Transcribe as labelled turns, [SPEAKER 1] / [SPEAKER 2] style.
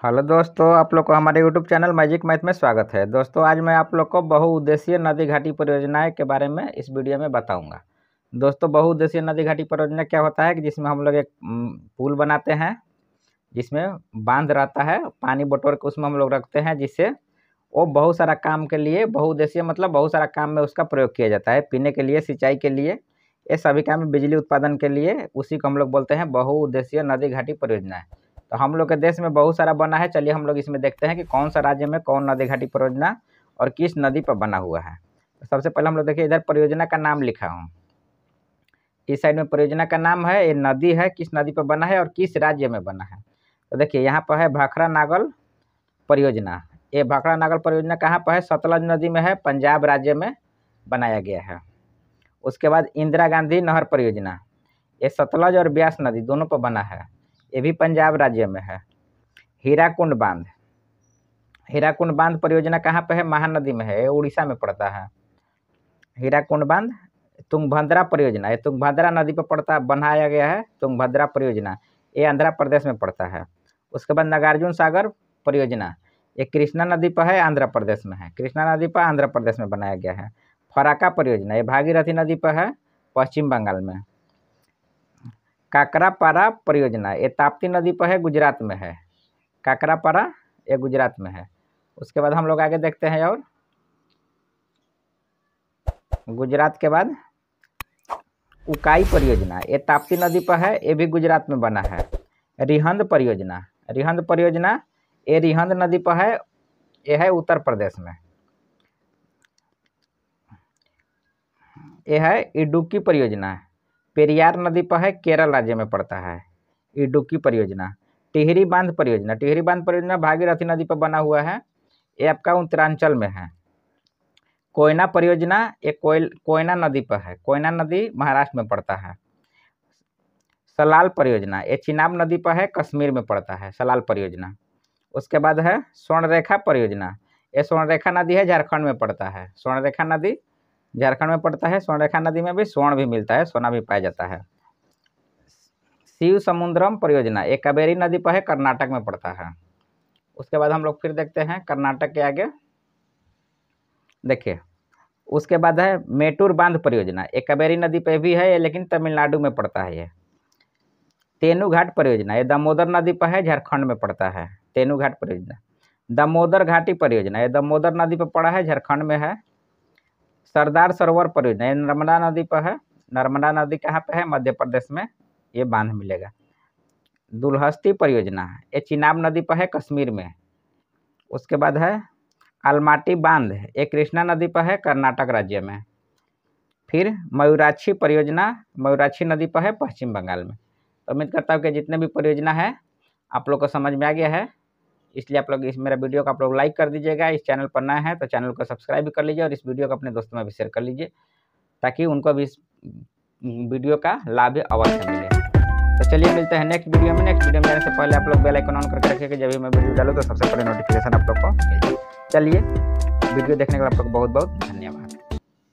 [SPEAKER 1] Hello दोस्तों, आप लोग को हमारे यूट्यूब चैनल मैजिक मैथ में स्वागत है। दोस्तों, आज मैं आप लोग को बहुउद्देशीय नदी घाटी परियोजनाएं के बारे में इस वीडियो में बताऊंगा। दोस्तों, बहुउद्देशीय नदी घाटी परियोजना क्या होता है कि जिसमें हम लोग एक पुल बनाते हैं, जिसमें बांध रहता है, पानी बटोर के उसमें हम लोग रखते हैं, जिससे वो बहुत सारा काम के लिए, बहुउद्देशीय मतलब बहुत सारा काम में उसका प्रयोग किया जाता है। पीने के लिए, सिंचाई के लिए, ये सभी काम में, बिजली उत्पादन के लिए, उसी को हम लोग बोलते हैं बहुउद्देशीय नदी घाटी परियोजना। तो हम लोग के देश में बहुत सारा बना है। चलिए हम लोग इसमें देखते हैं कि कौन सा राज्य में कौन नदी घाटी परियोजना और किस नदी पर बना हुआ है। तो सबसे पहले हम लोग देखिए, इधर परियोजना का नाम लिखा हूँ, इस साइड में परियोजना का नाम है, ये नदी है, किस नदी पर बना है और किस राज्य में बना है। तो देखिए यहाँ पर है भाखड़ा नागल परियोजना। ये भाखड़ा नागल परियोजना कहाँ पर है? सतलज नदी में है, पंजाब राज्य में बनाया गया है। उसके बाद इंदिरा गांधी नहर परियोजना, ये सतलज और ब्यास नदी दोनों पर बना है, ये भी पंजाब राज्य में है। हीराकुंड बांध, हीराकुंड बांध परियोजना कहाँ पे है? महानदी में है, ये उड़ीसा में पड़ता है। हीराकुंड बांध। तुंगभद्रा परियोजना, ये तुंगभद्रा नदी पर पड़ता, बनाया गया है तुंगभद्रा परियोजना, ये आंध्र प्रदेश में पड़ता है। उसके बाद नागार्जुन सागर परियोजना, ये कृष्णा नदी पर है, आंध्र प्रदेश में है, कृष्णा नदी पर आंध्र प्रदेश में बनाया गया है। फराक्का परियोजना, ये भागीरथी नदी पर है, पश्चिम बंगाल में। काकरापारा परियोजना, ये ताप्ती नदी पर है, गुजरात में है। काकरापारा ये गुजरात में है। उसके बाद हम लोग आगे देखते हैं, और गुजरात के बाद उकाई परियोजना, ये ताप्ती नदी पर है, ये भी गुजरात में बना है। रिहंद परियोजना, रिहंद परियोजना ये रिहंद नदी पर है, ये है उत्तर प्रदेश में। ये है इडुक्की परियोजना, पेरियार नदी पर है, केरल राज्य में पड़ता है, इडुक्की परियोजना। टिहरी बांध परियोजना, टिहरी बांध परियोजना भागीरथी नदी पर बना हुआ है, ये आपका उत्तरांचल में है। कोयना परियोजना, ये कोयना नदी पर है, कोयना नदी महाराष्ट्र में पड़ता है। सलाल परियोजना, ये चिनाब नदी पर है, कश्मीर में पड़ता है, सलाल परियोजना। उसके बाद है स्वर्णरेखा परियोजना, ये स्वर्णरेखा नदी है, झारखंड में पड़ता है, स्वर्णरेखा नदी झारखंड में पड़ता है। स्वर्णरेखा नदी में भी स्वर्ण भी मिलता है, सोना भी पाया जाता है। शिव समुद्रम परियोजना, ये कावेरी नदी पर है, कर्नाटक में पड़ता है। उसके बाद हम लोग फिर देखते हैं कर्नाटक के आगे, देखिए उसके बाद है मेटूर बांध परियोजना, ये कावेरी नदी पर भी है, लेकिन तमिलनाडु में पड़ता है। ये तेनूघाट परियोजना, ये दामोदर नदी पर है, झारखंड में पड़ता है, तेनूघाट परियोजना। दामोदर घाटी परियोजना, ये दामोदर नदी पर पड़ा है, झारखंड में है। सरदार सरोवर परियोजना, ये नर्मदा नदी पर है, नर्मदा नदी कहाँ पे है? मध्य प्रदेश में ये बांध मिलेगा। दुलहस्ती परियोजना, ये चिनाब नदी पर है, कश्मीर में। उसके बाद है अलमाटी बांध, ये कृष्णा नदी पर है, कर्नाटक राज्य में। फिर मयूराक्षी परियोजना, मयूराक्षी नदी पर है, पश्चिम बंगाल में। तो उम्मीद करता हूँ कि जितने भी परियोजना है आप लोग को समझ में आ गया है, इसलिए आप लोग इस मेरा वीडियो को आप लोग लाइक कर दीजिएगा। इस चैनल पर नए हैं तो चैनल को सब्सक्राइब भी कर लीजिए, और इस वीडियो को अपने दोस्तों में भी शेयर कर लीजिए, ताकि उनको भी इस वीडियो का लाभ अवश्य मिले। तो चलिए मिलते हैं नेक्स्ट वीडियो में। नेक्स्ट वीडियो में जाने से पहले आप लोग बेल आइकन ऑन करके रखिए कि जब भी मैं वीडियो डालूँ तो सबसे पहले नोटिफिकेशन आप लोग को। चलिए, वीडियो देखने के लिए आप लोग बहुत बहुत